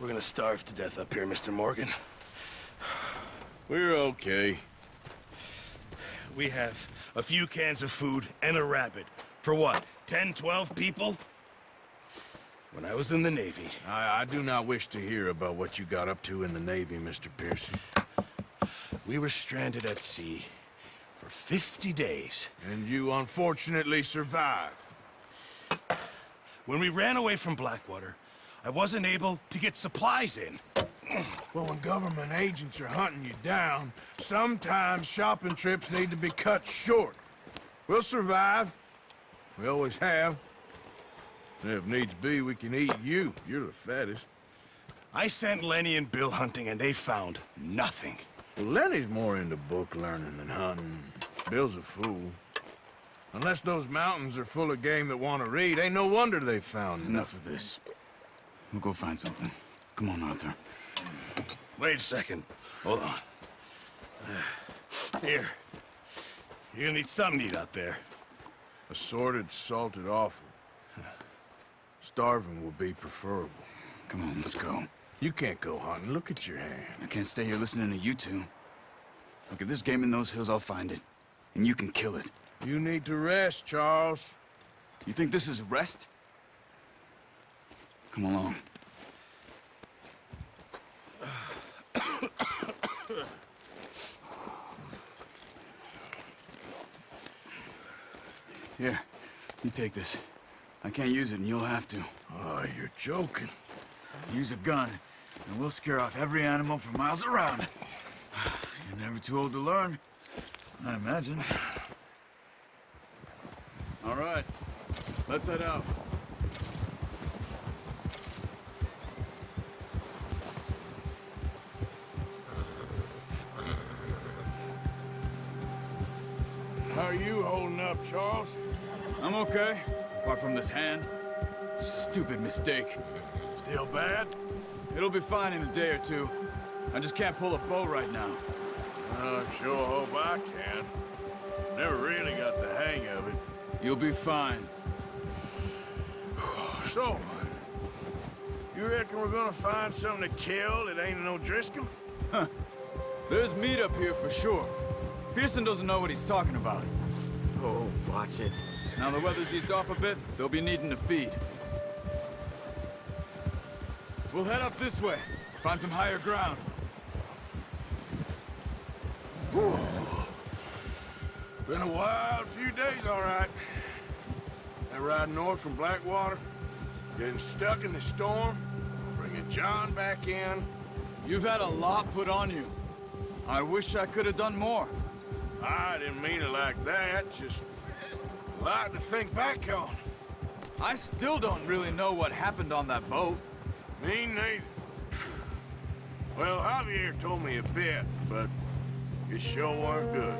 We're gonna starve to death up here, Mr. Morgan. We're okay. We have a few cans of food and a rabbit. For what, 10, 12 people? When I was in the Navy... I do not wish to hear about what you got up to in the Navy, Mr. Pearson. We were stranded at sea for 50 days. And you unfortunately survived. When we ran away from Blackwater, I wasn't able to get supplies in. Well, when government agents are hunting you down, sometimes shopping trips need to be cut short. We'll survive. We always have. And if needs be, we can eat you. You're the fattest. I sent Lenny and Bill hunting, and they found nothing. Well, Lenny's more into book learning than hunting. Bill's a fool. Unless those mountains are full of game that want to read, ain't no wonder they found Enough of this. We'll go find something. Come on, Arthur. Wait a second. Hold on. Here. You're gonna need something to eat out there. Assorted, salted offal. Starving will be preferable. Come on, let's go. You can't go hunting. Look at your hand. I can't stay here listening to you two. Look, if there's game in those hills, I'll find it. And you can kill it. You need to rest, Charles. You think this is rest? Come along. Here, you take this. I can't use it, and you'll have to. Oh, you're joking. Use a gun, and we'll scare off every animal for miles around. You're never too old to learn, I imagine. All right, let's head out. How are you holding up, Charles? I'm okay, apart from this hand. Stupid mistake. Still bad? It'll be fine in a day or two. I just can't pull a bow right now. I sure hope I can. Never really got the hang of it. You'll be fine. So, you reckon we're gonna find something to kill that ain't no Driscoll? Huh. There's meat up here for sure. Pearson doesn't know what he's talking about. Oh, watch it. Now the weather's eased off a bit, they'll be needing to feed. We'll head up this way, find some higher ground. Been a wild few days, all right. That ride north from Blackwater, getting stuck in the storm, bringing John back in. You've had a lot put on you. I wish I could have done more. I didn't mean it like that, just a lot to think back on. I still don't really know what happened on that boat. Me neither. Well, Javier told me a bit, but it sure weren't good.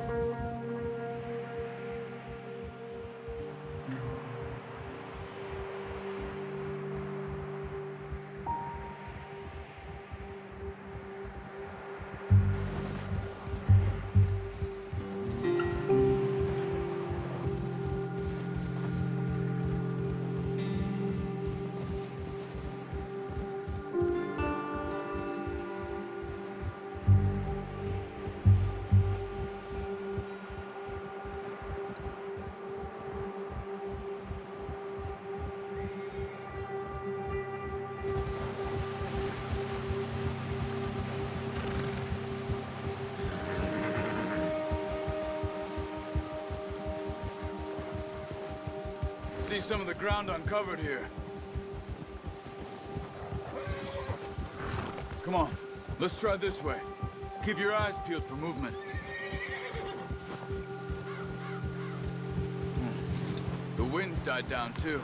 See some of the ground uncovered here. Come on, let's try this way. Keep your eyes peeled for movement. The wind's died down too.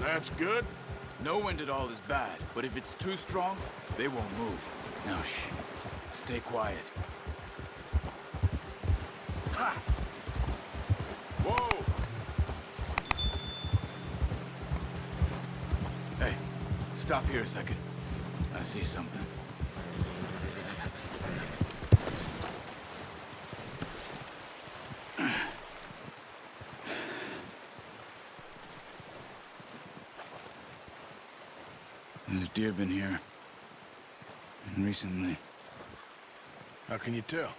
That's good. No wind at all is bad, but if it's too strong, they won't move. Now shh, stay quiet. Ha! Whoa! Hey, stop here a second. I see something. There's deer been here. Recently. How can you tell?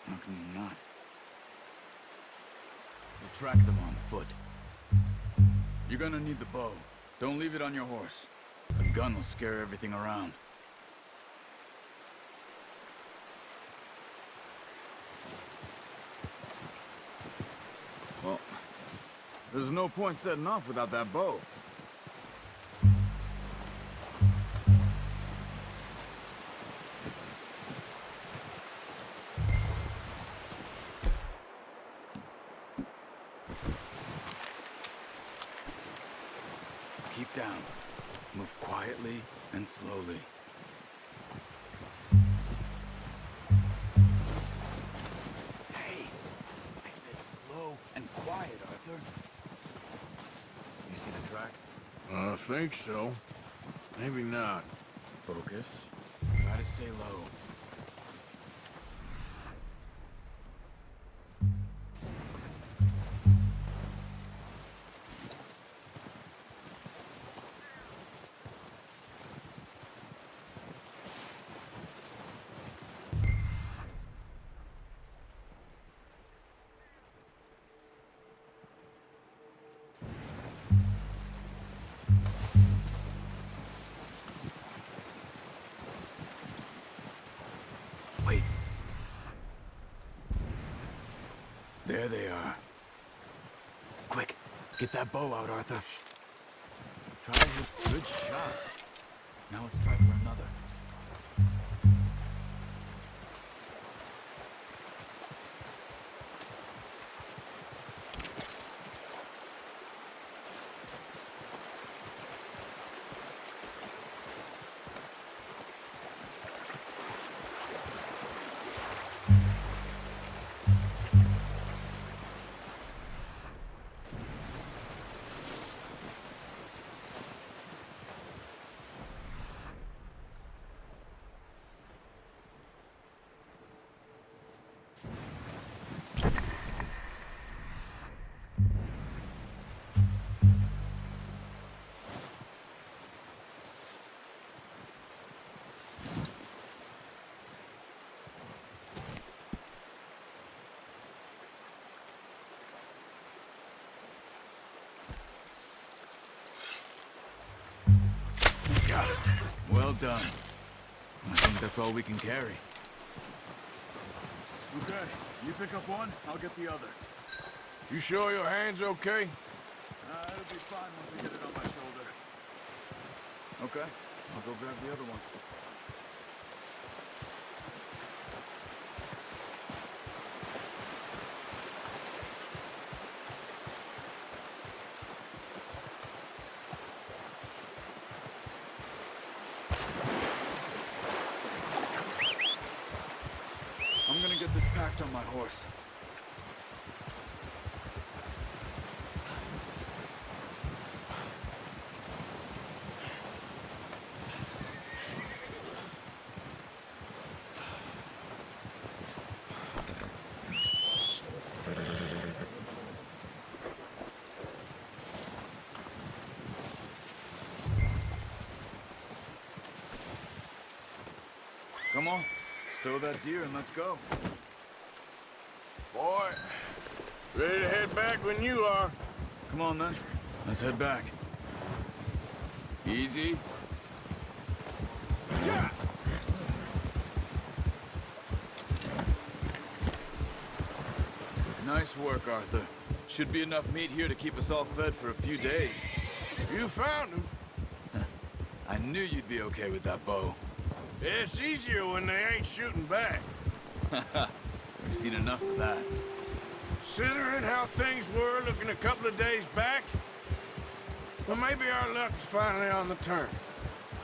How can you not? We'll track them on foot. You're gonna need the bow. Don't leave it on your horse. A gun will scare everything around. Well, there's no point setting off without that bow. Keep down. Move quietly and slowly. Hey, I said slow and quiet, Arthur. You see the tracks? I think so. Maybe not. Focus. Try to stay low. Wait. There they are. Quick, get that bow out, Arthur. Try it. Good shot. Now let's try for another. Got it. Well done. I think that's all we can carry. Okay, you pick up one, I'll get the other. You sure your hand's okay? It'll be fine once I get it on my shoulder. Okay, I'll go grab the other one. I'm gonna get this packed on my horse. Come on, stow that deer and let's go. Boy, ready to head back when you are. Come on then, let's head back. Easy. Yeah. Nice work, Arthur. Should be enough meat here to keep us all fed for a few days. You found him. I knew you'd be okay with that bow. It's easier when they ain't shooting back. We've seen enough of that. Considering how things were looking a couple of days back, well, maybe our luck's finally on the turn.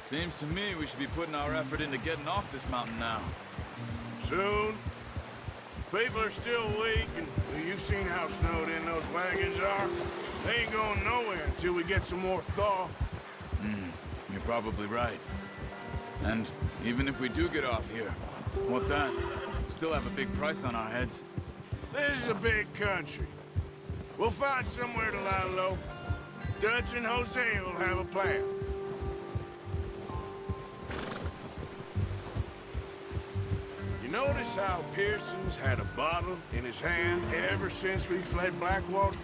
Seems to me we should be putting our effort into getting off this mountain now. Soon. People are still weak, and well, you've seen how snowed in those wagons are. They ain't going nowhere until we get some more thaw. You're probably right. And even if we do get off here, what then? Still have a big price on our heads. This is a big country. We'll find somewhere to lie low. Dutch and Jose will have a plan. notice how Pearson's had a bottle in his hand ever since we fled Blackwater?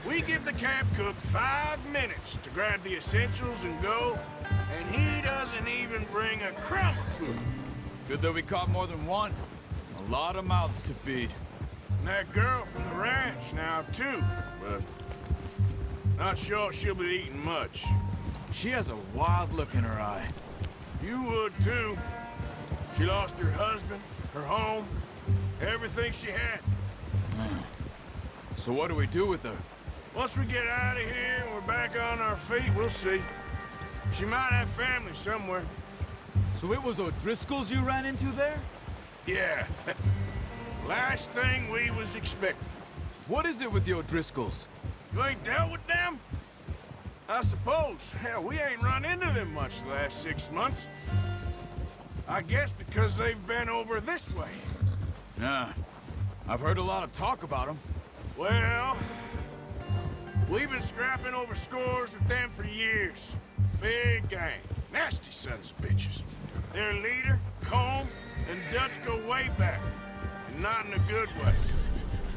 We give the camp cook 5 minutes to grab the essentials and go, and he doesn't even bring a crumb of food. Good that we caught more than one. A lot of mouths to feed. And that girl from the ranch now, too, but not sure she'll be eating much. She has a wild look in her eye. You would, too. She lost her husband, her home, everything she had. So what do we do with her? Once we get out of here and we're back on our feet, we'll see. She might have family somewhere. So it was O'Driscoll's you ran into there? Yeah. Last thing we was expecting. What is it with the O'Driscolls? You ain't dealt with them? I suppose. Hell, we ain't run into them much the last 6 months. I guess because they've been over this way. Yeah. I've heard a lot of talk about them. Well, we've been scrapping over scores with them for years. Big gang. Nasty sons of bitches. Their leader, Combe, and Dutch go way back. And not in a good way.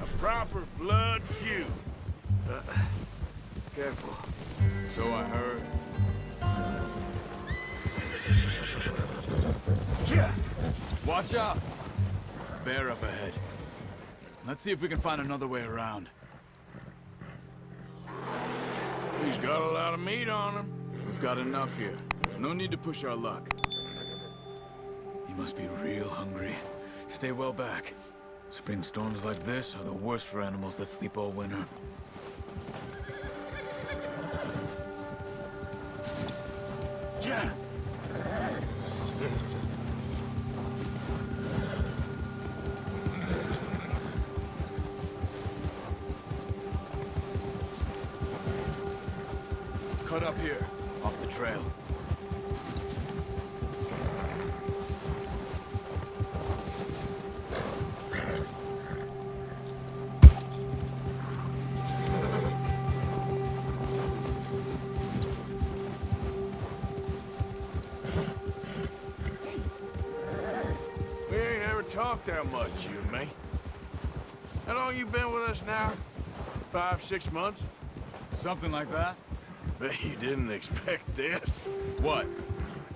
A proper blood feud. Careful. So I heard. Yeah. Watch out! Bear up ahead. Let's see if we can find another way around. He's got a lot of meat on him. We've got enough here. No need to push our luck. He must be real hungry. Stay well back. Spring storms like this are the worst for animals that sleep all winter. Yeah. Cut up here, off the trail. We ain't ever talked that much, you and me. How long you been with us now? 5, 6 months? Something like that? Bet you didn't expect this. What?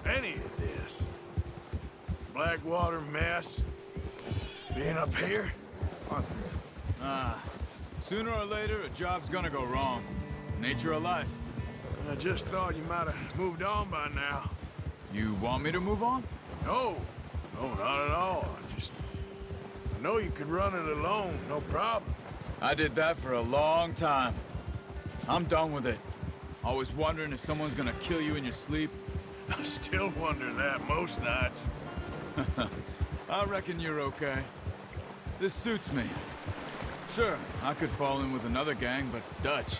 Any of this. Blackwater mess. Being up here. Sooner or later, a job's gonna go wrong. Nature of life. I just thought you might have moved on by now. You want me to move on? No. No, not at all. I know you could run it alone, no problem. I did that for a long time. I'm done with it. Always wondering if someone's gonna kill you in your sleep. I still wonder that most nights. I reckon you're okay. This suits me. Sure, I could fall in with another gang, but Dutch...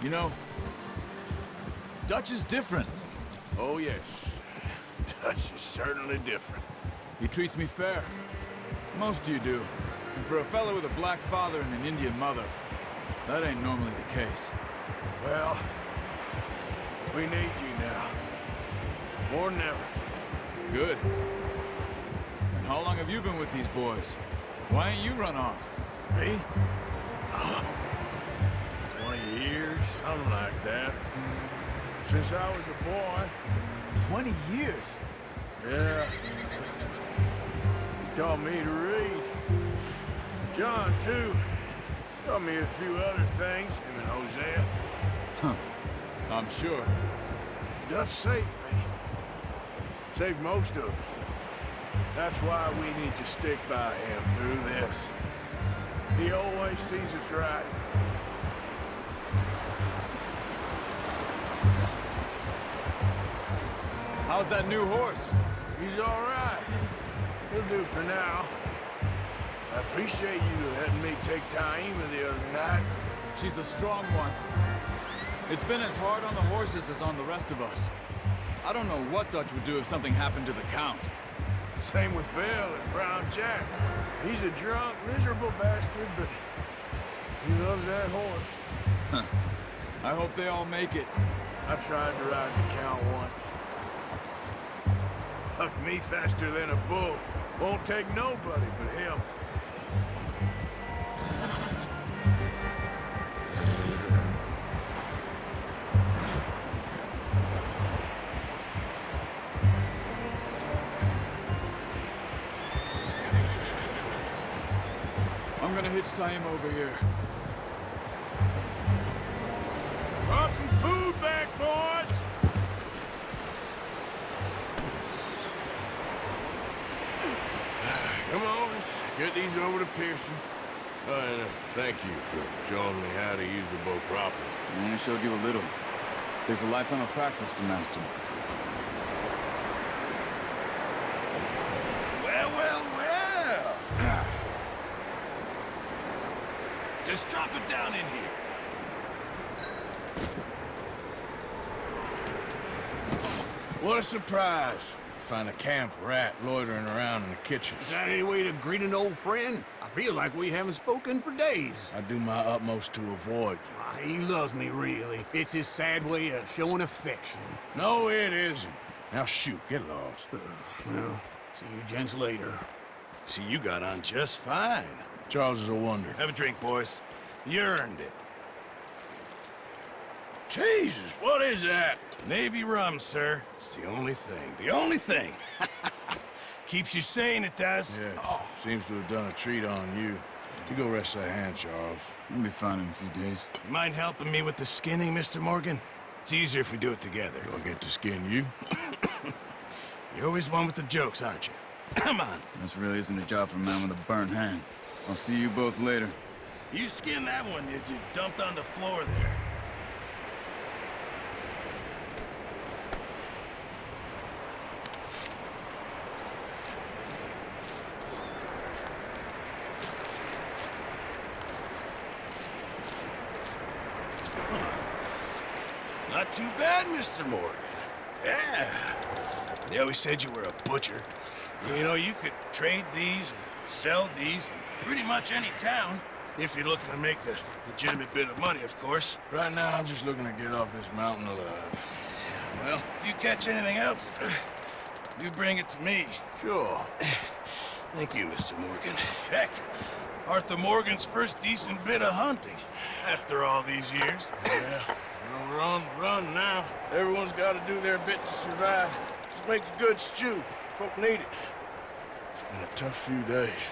You know, Dutch is different. Oh, yes. Dutch is certainly different. He treats me fair. Most of you do. And for a fella with a black father and an Indian mother, that ain't normally the case. Well, we need you now. More than ever. Good. And how long have you been with these boys? Why ain't you run off? Me? 20 years, something like that. Since I was a boy. 20 years? Yeah. He taught me to read. John, too. Taught me a few other things, him and Hosea. Huh. I'm sure. Dutch saved me. Saved most of us. That's why we need to stick by him through this. He always sees us right. How's that new horse? He's all right. He'll do for now. I appreciate you letting me take Taima the other night. She's a strong one. It's been as hard on the horses as on the rest of us. I don't know what Dutch would do if something happened to the Count. Same with Bill and Brown Jack. He's a drunk, miserable bastard, but he loves that horse. Huh. I hope they all make it. I tried to ride the Count once. Hucked me faster than a bull. Won't take nobody but him. I'm gonna hitch tie him over here. Brought some food back, boys! Come on, let's get these over to Pearson. Oh, and thank you for showing me how to use the bow properly. I only showed you a little. Takes a lifetime of practice to master. Well, well, well. Just drop it down in here. What a surprise. Find a camp rat loitering around in the kitchen. Is that any way to greet an old friend? I feel like we haven't spoken for days. I do my utmost to avoid you. Ah, he loves me, really. It's his sad way of showing affection. No, it isn't. Now shoot, get lost. Well, see you gents later. See, you got on just fine. Charles is a wonder. Have a drink, boys. You earned it. Jesus, what is that? Navy rum, sir. It's the only thing. The only thing. Keeps you sane, it does. Yes, seems to have done a treat on you. You go rest that hand, Charles. I'll be fine in a few days. You mind helping me with the skinning, Mr. Morgan? It's easier if we do it together. Do I get to skin you? You're always one with the jokes, aren't you? Come on. This really isn't a job for a man with a burnt hand. I'll see you both later. You skinned that one you dumped on the floor there. Not too bad, Mr. Morgan. Yeah. They always said you were a butcher. You know, you could trade these or sell these in pretty much any town. If you're looking to make a legitimate bit of money, of course. Right now, I'm just looking to get off this mountain alive. Well, if you catch anything else, you bring it to me. Sure. Thank you, Mr. Morgan. Heck, Arthur Morgan's first decent bit of hunting after all these years. Yeah. Run now. Everyone's got to do their bit to survive. Just make a good stew. Folk need it. It's been a tough few days.